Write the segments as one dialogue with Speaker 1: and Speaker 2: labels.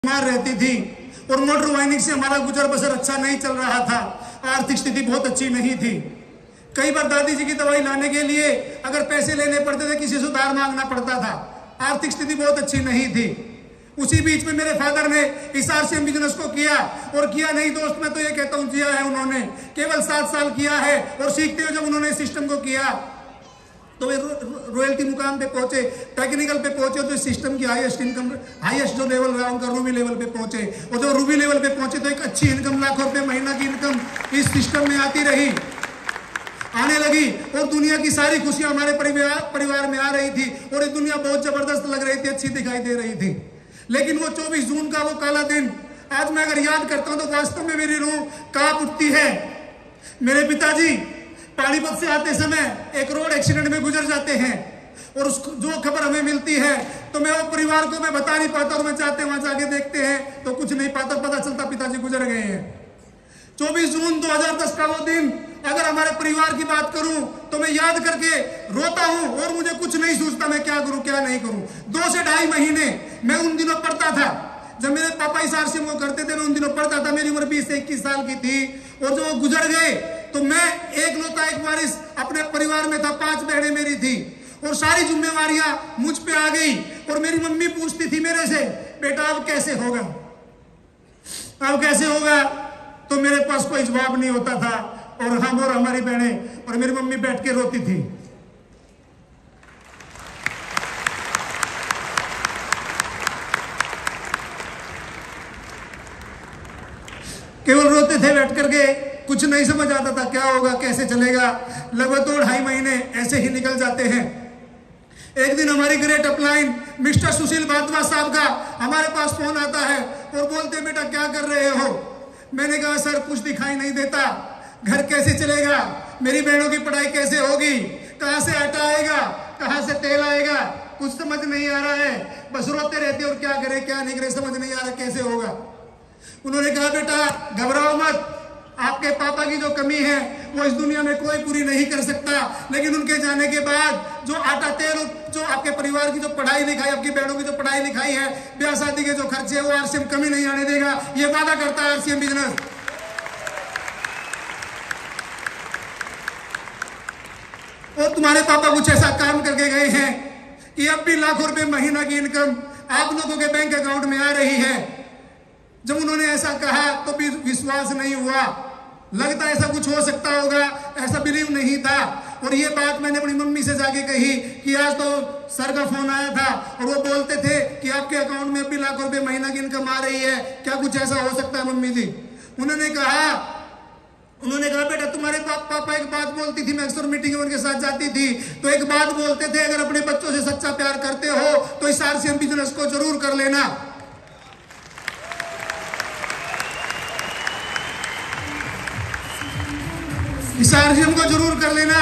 Speaker 1: बीमार रहती थी और मोटर वाइनिंग से हमारा गुजर बसर अच्छा नहीं चल रहा था। आर्थिक स्थिति बहुत अच्छी नहीं थी। कई बार दादी जी की दवाई लाने के लिए अगर पैसे लेने पड़ते थे, किसी से उधार मांगना पड़ता था। आर्थिक स्थिति बहुत अच्छी नहीं थी। उसी बीच में मेरे फादर ने इस आरसीएम बिजनेस को किया, और किया नहीं दोस्त, मैं तो ये कहता हूँ किया है उन्होंने। केवल 7 साल किया है, और सीखते हुए जब उन्होंने सिस्टम को किया तो वे रॉयल्टी मुकाम पे पहुंचे, टेक्निकल पे पहुंचे, तो सिस्टम की हाईएस्ट जो लेवल रहा उनका रूबी लेवल पे पहुंचे। और जो रूबी लेवल पे पहुंचे तो एक अच्छी इनकम, लाखों रुपए महीना की इनकम इस सिस्टम में आने लगी। और दुनिया की सारी खुशियां हमारे परिवार में आ रही थी, और ये दुनिया बहुत जबरदस्त लग रही थी, अच्छी दिखाई दे रही थी। लेकिन वो 24 जून का वो काला दिन आज मैं अगर याद करता हूं तो वास्तव में मेरी रूह कांप उठती है। मेरे पिताजी पानीपत से आते समय एक रोड एक्सीडेंट में गुजर जाते हैं, और उस जो खबर हमें मिलती है तो मैं वो परिवार को मैं बता नहीं पाता, और मैं चाहते वहां जाके देखते हैं तो कुछ नहीं पाता, पता चलता पिताजी गुजर गए हैं। 24 जून 2010 का वो दिन अगर हमारे परिवार की बात करूं तो मैं याद करके रोता हूं, और मुझे कुछ नहीं सूझता मैं क्या करूं क्या नहीं करूं। 2 से 2.5 महीने मैं उन दिनों पढ़ता था, जब मेरे पापा इस आरसीएम को करते थे मैं उन दिनों पढ़ता था। मेरी उम्र 20 से 21 साल की थी, और जो गुजर गए तो मैं एक वारिस अपने परिवार में था। 5 बहनें मेरी थी, और सारी जिम्मेवारियां मुझ पे आ गई। और मेरी मम्मी पूछती थी मेरे से, बेटा अब कैसे होगा, अब कैसे होगा? तो मेरे पास कोई जवाब नहीं होता था, और हम और हमारी बहनें और मेरी मम्मी बैठ के रोती थी। केवल रोते थे बैठ करके, कुछ नहीं समझ आता था क्या होगा कैसे चलेगा। लगभग 2-2.5 महीने ऐसे ही निकल जाते हैं। एक दिन हमारी ग्रेट अपलाइन मिस्टर सुशील भारद्वाज साहब का हमारे पास फोन आता है, और बोलते बेटा क्या कर रहे हो? मैंने कहा सर कुछ दिखाई नहीं देता, घर कैसे चलेगा, मेरी बहनों की पढ़ाई कैसे होगी, कहां से आटा आएगा, कहां से तेल आएगा, कुछ समझ नहीं आ रहा है। बस रोते रहते, और क्या करे क्या नहीं करे समझ नहीं आ रहा कैसे होगा। उन्होंने कहा बेटा घबराओ मत, आपके पापा की जो कमी है वो इस दुनिया में कोई पूरी नहीं कर सकता, लेकिन उनके जाने के बाद जो आटा तेल, जो आपके परिवार की जो पढ़ाई लिखाई, आपकी बहनों की जो पढ़ाई लिखाई है, ब्याह शादी के जो खर्चे है, वो आरसीएम कमी नहीं आने देगा, ये वादा करता है आरसीएम बिजनेस। और तुम्हारे पापा कुछ ऐसा काम करके गए हैं कि अब भी लाखों रुपए महीना की इनकम आप लोगों के बैंक अकाउंट में आ रही है। जब उन्होंने ऐसा कहा तो भी विश्वास नहीं हुआ, लगता ऐसा कुछ हो सकता होगा, ऐसा बिलीव नहीं था। और ये बात मैंने अपनी मम्मी से जाके कही कि आज तो सर का फोन आया था, और वो बोलते थे कि आपके अकाउंट में भी लाखों रुपए महीना की इनकम आ रही है, क्या कुछ ऐसा हो सकता है मम्मी जी? उन्होंने कहा बेटा तुम्हारे पापा एक बात बोलती थी, मैं अक्सर मीटिंग में उनके साथ जाती थी, तो एक बात बोलते थे, अगर अपने बच्चों से सच्चा प्यार करते हो तो इस आरसीएम बिजनेस को जरूर कर लेना। इस आरसीएम को जरूर कर लेना।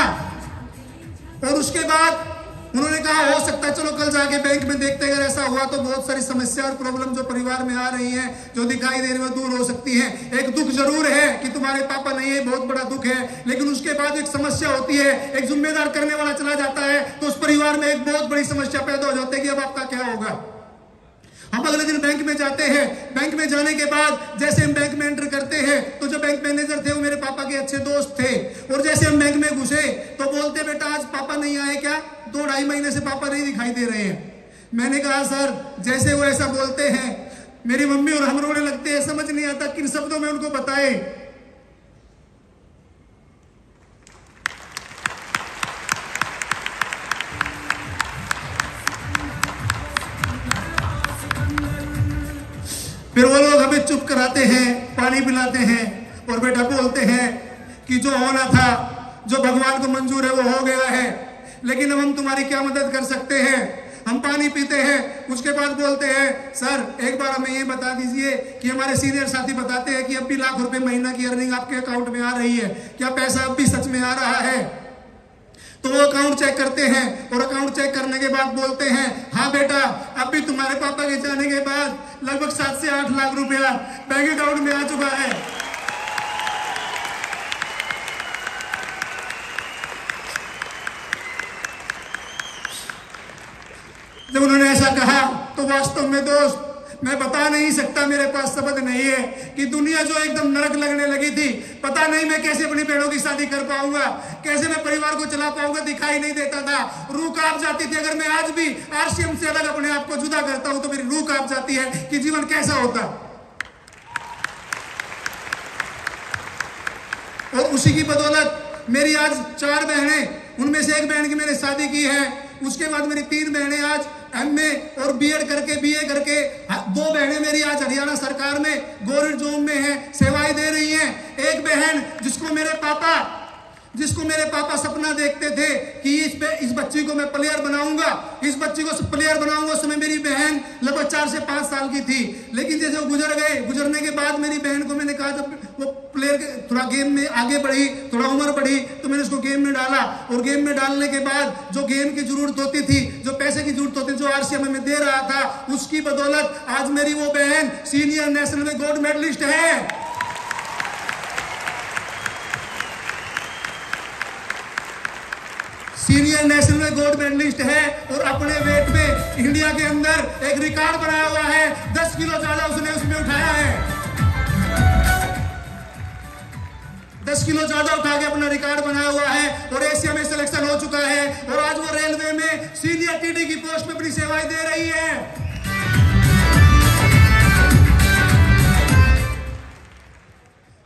Speaker 1: और उसके बाद उन्होंने कहा हो सकता है चलो कल जाके बैंक में देखते हैं, अगर ऐसा हुआ तो बहुत सारी समस्या और प्रॉब्लम जो परिवार में आ रही हैं, जो दिखाई दे रही है, दूर हो सकती है। एक दुख जरूर है कि तुम्हारे पापा नहीं है, बहुत बड़ा दुख है, लेकिन उसके बाद एक समस्या होती है, एक जिम्मेदार करने वाला चला जाता है, तो उस परिवार में एक बहुत बड़ी समस्या पैदा हो जाती है कि अब आपका क्या होगा। हम अगले दिन बैंक में जाते हैं। बैंक में जाने के बाद जैसे हम बैंक में एंटर करते हैं तो जो बैंक मैनेजर थे वो मेरे पापा के अच्छे दोस्त थे, और जैसे हम बैंक में घुसे तो बोलते बेटा आज पापा नहीं आए क्या, 2-2.5 महीने से पापा नहीं दिखाई दे रहे हैं। मैंने कहा सर जैसे वो ऐसा बोलते हैं मेरी मम्मी और हम रोने लगते हैं, समझ नहीं आता किन शब्दों में उनको बताए। फिर वो लोग हमें चुप कराते हैं, पानी पिलाते हैं, और बेटा बोलते हैं कि जो होना था, जो भगवान को मंजूर है वो हो गया है, लेकिन अब हम तुम्हारी क्या मदद कर सकते हैं। हम पानी पीते हैं, उसके बाद बोलते हैं सर एक बार हमें ये बता दीजिए कि हमारे सीनियर साथी बताते हैं कि अब भी लाख रुपए महीना की अर्निंग आपके अकाउंट में आ रही है, क्या पैसा अब भी सच में आ रहा है? तो वो अकाउंट चेक करते हैं, और अकाउंट चेक करने के बाद बोलते हैं हाँ बेटा अब भी तुम्हारे पापा के जाने के बाद लगभग 7 से 8 लाख रुपया बैंक अकाउंट में आ चुका है। जब उन्होंने ऐसा कहा तो वास्तव में दोस्त मैं बता नहीं सकता, मेरे पास शब्द नहीं है कि दुनिया जो एकदम नरक लगने लगी थी, पता नहीं मैं कैसे अपनी बहनों की शादी कर पाऊंगा, कैसे मैं परिवार को चला पाऊंगा, दिखाई नहीं देता था, रूह कांप जाती थी। अगर मैं आज भी आरसीएम से अलग अपने आप को जुदा करता हूं तो मेरी रूह कांप जाती है कि जीवन कैसा होता। और उसी की बदौलत मेरी आज 4 बहनें, उनमें से एक बहन की मैंने शादी की है, उसके बाद मेरी 3 बहनें आज एमए और बीएड करके बीए करके, 2 बहनें मेरी आज हरियाणा सरकार में गवर्नमेंट जॉब में हैं, सेवाएं दे रही हैं। एक बहन जिसको मेरे पापा सपना देखते थे कि इस बच्ची को मैं प्लेयर बनाऊंगा, इस बच्ची को प्लेयर बनाऊंगा, उस समय मेरी बहन लगभग 4 से 5 साल की थी। लेकिन जैसे गुजरने के बाद मेरी बहन को मैंने कहा, जब वो प्लेयर थोड़ा गेम में आगे बढ़ी, थोड़ा उम्र बढ़ी, तो मैंने उसको गेम में डाला। और गेम में डालने के बाद जो गेम की जरूरत होती थी, जो पैसे की जरूरत होती थी, जो आरसीएम में दे रहा था, उसकी बदौलत आज मेरी वो बहन सीनियर नेशनल में गोल्ड मेडलिस्ट है। सीनियर नेशनल में गोल्ड मेडलिस्ट है और अपने वेट में इंडिया के अंदर एक रिकॉर्ड बनाया हुआ है। 10 किलो ज्यादा उसने उसमें उठाया है, 10 किलो ज्यादा उठा के अपना रिकॉर्ड बनाया हुआ है और एशिया में सिलेक्शन हो चुका है। और आज वो रेलवे में सीनियर टीडी की पोस्ट में अपनी सेवाएं दे रही है।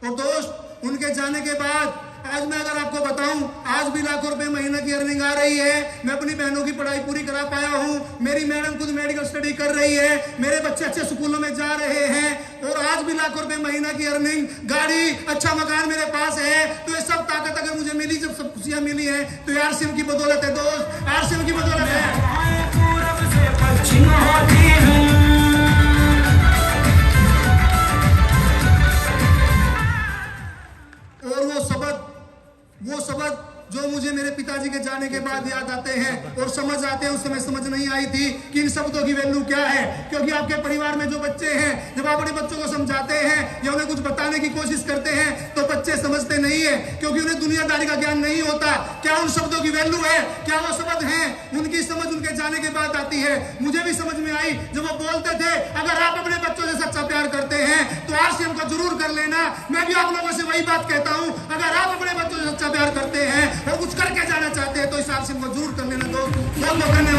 Speaker 1: और दोस्त, उनके जाने के बाद आज मैं अगर आपको बताऊं, आज भी लाखों रुपए महीने की अर्निंग आ रही है। मैं अपनी बहनों की पढ़ाई पूरी करा पाया हूं, मेरी मैडम खुद मेडिकल स्टडी कर रही है, मेरे बच्चे अच्छे स्कूलों में जा रहे हैं और आज भी लाखों रुपए महीना की अर्निंग, गाड़ी, अच्छा मकान मेरे पास है। तो ये सब ताकत अगर मुझे मिली, जब सब खुशियां मिली है, तो आरसीएम की बदौलत है दोस्त, आरसीएम की बदौलत है। और वो शब्द जो मुझे मेरे पिताजी के जाने के बाद याद आते हैं और समझ आते हैं, उस समय समझ नहीं आई थी कि इन शब्दों की वैल्यू क्या है। क्योंकि आपके परिवार में जो बच्चे हैं, जब आप अपने बच्चों को समझाते हैं या उन्हें कुछ बताने की कोशिश करते हैं, तो बच्चे समझते नहीं है, क्योंकि उन्हें दुनियादारी का ज्ञान नहीं होता। क्या उन शब्दों की वैल्यू है, क्या वो शब्द हैं, उनकी समझ उनके जाने के बाद आती है। मुझे भी समझ में आई जब वो बोलते थे, अगर आप अपने बच्चों से सच्चा प्यार करते हैं तो आरसीएम को जरूर कर लेना। मैं भी आप लोगों से वही बात कहता हूं, अगर आप अपने बच्चों से सच्चा प्यार करते हैं और कुछ करके जाना चाहते हैं तो इस आरसीएम को जरूर कर लेना। दोस्त, बहुत बहुत धन्यवाद।